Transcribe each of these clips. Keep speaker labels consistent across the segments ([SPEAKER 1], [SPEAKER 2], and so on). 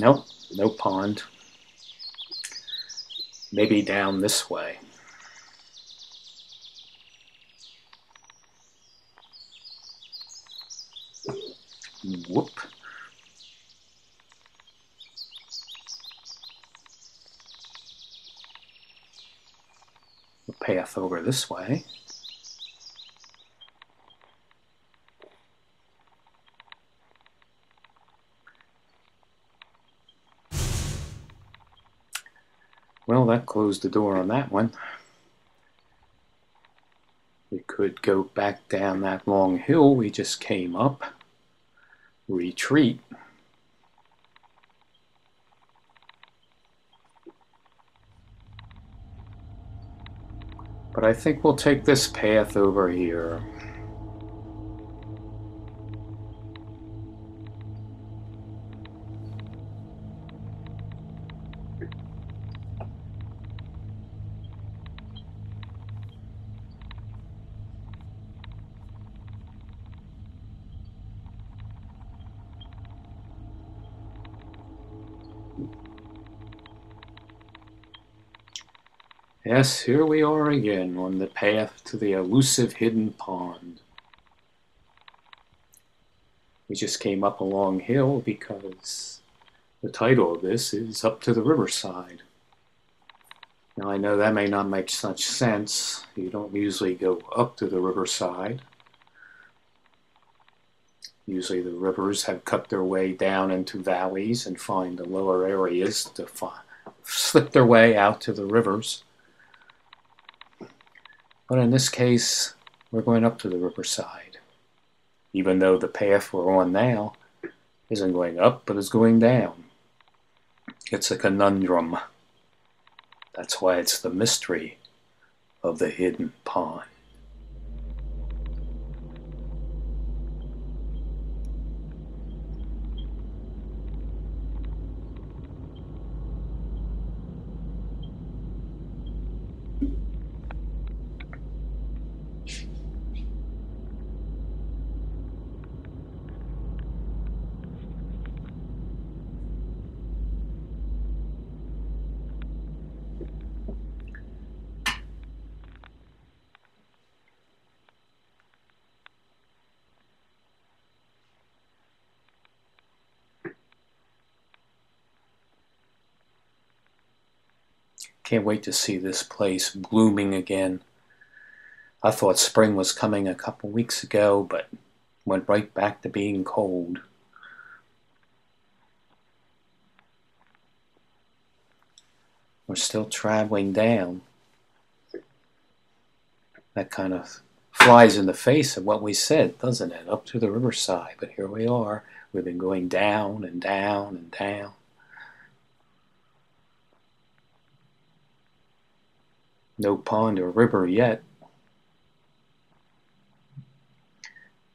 [SPEAKER 1] Nope, no pond. Maybe down this way. Whoop. The path over this way. Well, that closed the door on that one. We could go back down that long hill we just came up. Retreat. But I think we'll take this path over here. Yes, here we are again on the path to the elusive hidden pond. We just came up a long hill because the title of this is Up to the Riverside. Now I know that may not make such sense. You don't usually go up to the riverside. Usually the rivers have cut their way down into valleys and find the lower areas to slip their way out to the rivers. But in this case, we're going up to the riverside, even though the path we're on now isn't going up, but is going down. It's a conundrum. That's why it's the mystery of the hidden pond. Can't wait to see this place blooming again. I thought spring was coming a couple weeks ago, but went right back to being cold. We're still traveling down. That kind of flies in the face of what we said, doesn't it? Up to the riverside, but here we are. We've been going down and down and down. No pond or river yet,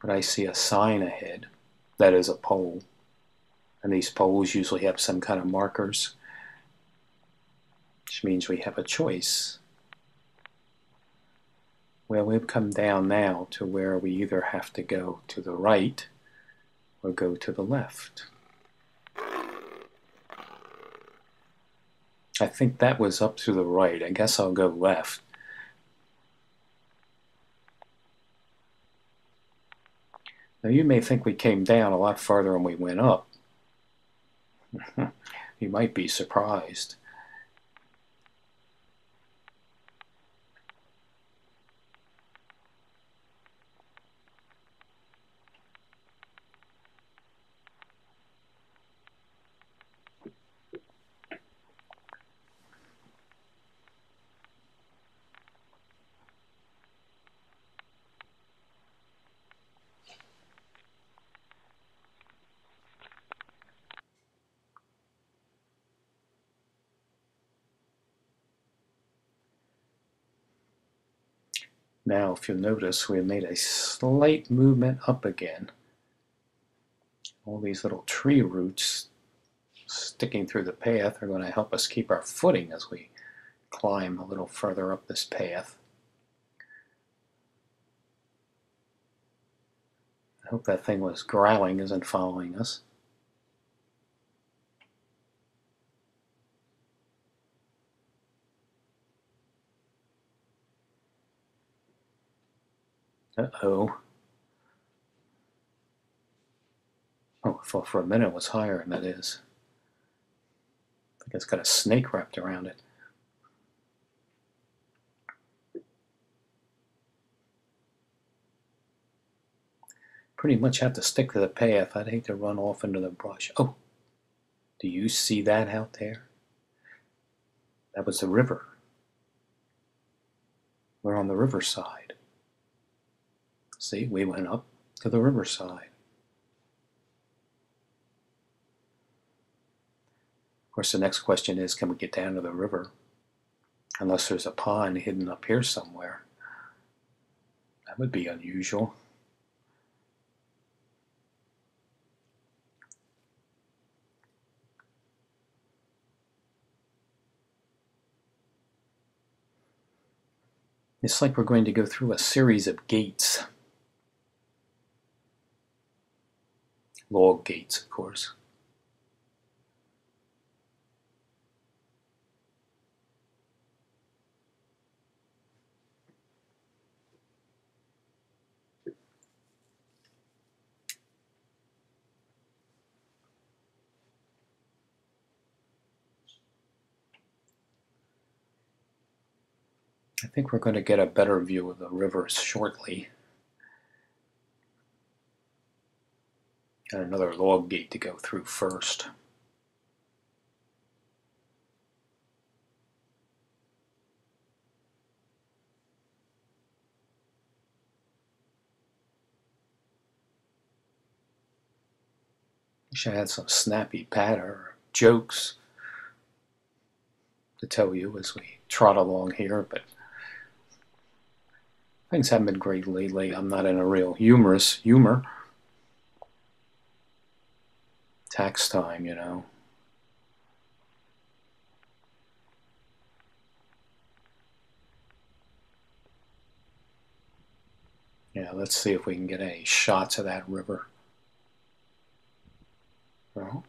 [SPEAKER 1] but I see a sign ahead. That is a pole, and these poles usually have some kind of markers, which means we have a choice. Well, we've come down now to where we either have to go to the right or go to the left. I think that was up to the right. I guess I'll go left. Now you may think we came down a lot farther than we went up. You might be surprised. Now, if you'll notice, we made a slight movement up again. All these little tree roots sticking through the path are going to help us keep our footing as we climb a little further up this path. I hope that thing was growling isn't following us. Uh-oh. Oh, I thought for a minute it was higher than that is. I think it's got a snake wrapped around it. Pretty much have to stick to the path. I'd hate to run off into the brush. Oh, do you see that out there? That was the river. We're on the riverside. See, we went up to the riverside. Of course, the next question is, can we get down to the river? Unless there's a pond hidden up here somewhere. That would be unusual. It's like we're going to go through a series of gates. Log gates, of course. I think we're going to get a better view of the river shortly. Got another log gate to go through first. Wish I had some snappy patter or jokes to tell you as we trot along here, but things haven't been great lately. I'm not in a real humor. Tax time, you know. Yeah, let's see if we can get any shots of that river. Well,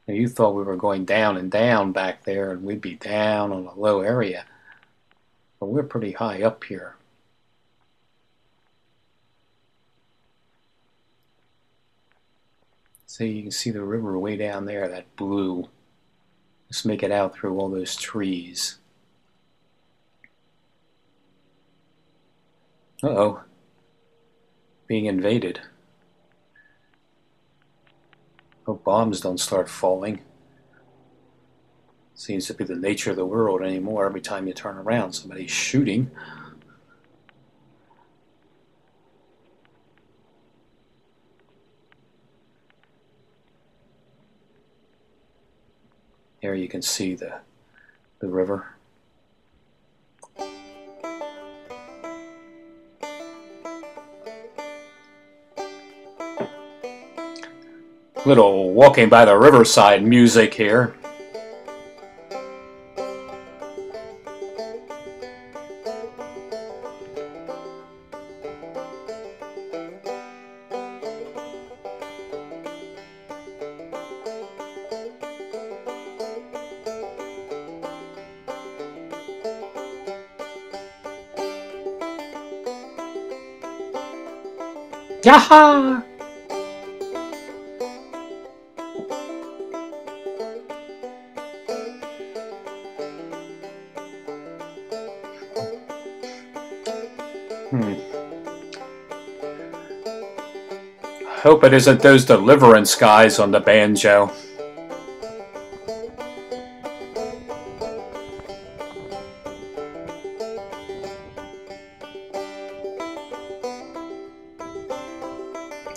[SPEAKER 1] you thought we were going down and down back there and we'd be down on a low area. But we're pretty high up here. See, you can see the river way down there, that blue. Let's make it out through all those trees. Uh-oh. Being invaded. Hope bombs don't start falling. Seems to be the nature of the world anymore. Every time you turn around, somebody's shooting. There you can see the river. Little walking by the riverside music here. Yaha! Hope it isn't those Deliverance guys on the banjo.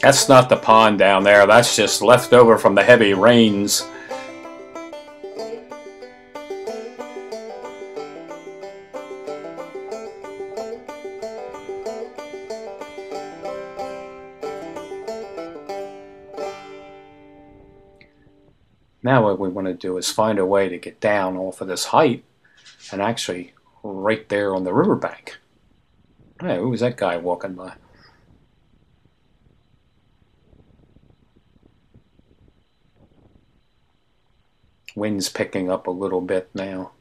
[SPEAKER 1] That's not the pond down there. That's just left over from the heavy rains. Now what we want to do is find a way to get down off of this height and actually right there on the riverbank. Hey, who was that guy walking by? Wind's picking up a little bit now.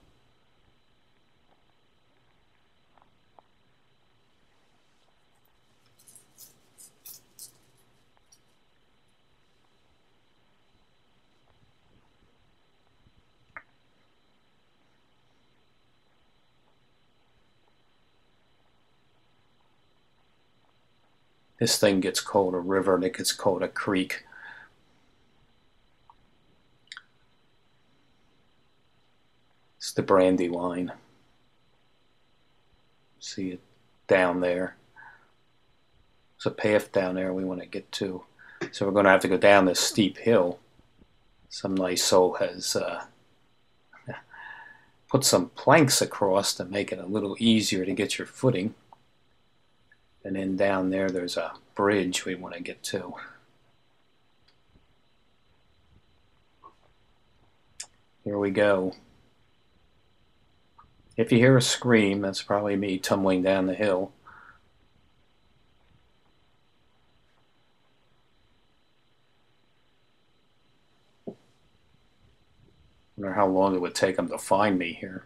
[SPEAKER 1] This thing gets called a river and it gets called a creek. It's the Brandywine. See it down there. There's a path down there we want to get to. So we're going to have to go down this steep hill. Some nice soul has put some planks across to make it a little easier to get your footing. And then down there there's a bridge we want to get to. Here we go. If you hear a scream, that's probably me tumbling down the hill. Wonder how long it would take them to find me here.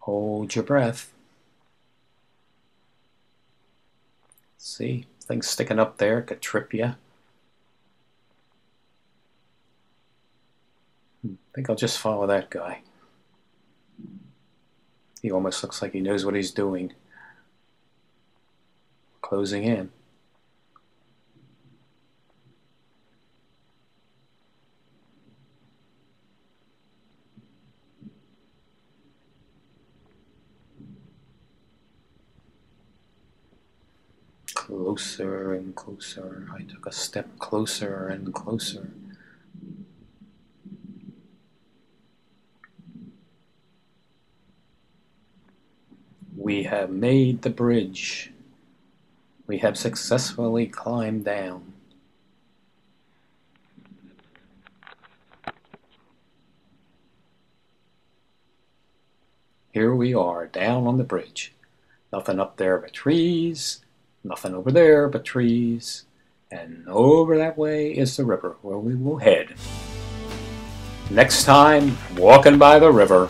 [SPEAKER 1] Hold your breath. See, things sticking up there could trip you. I think I'll just follow that guy. He almost looks like he knows what he's doing. Closing in. Closer and closer. I took a step closer and closer. We have made the bridge. We have successfully climbed down. Here we are, down on the bridge. Nothing up there but trees. Nothing over there but trees. And over that way is the river where we will head. Next time, walking by the river.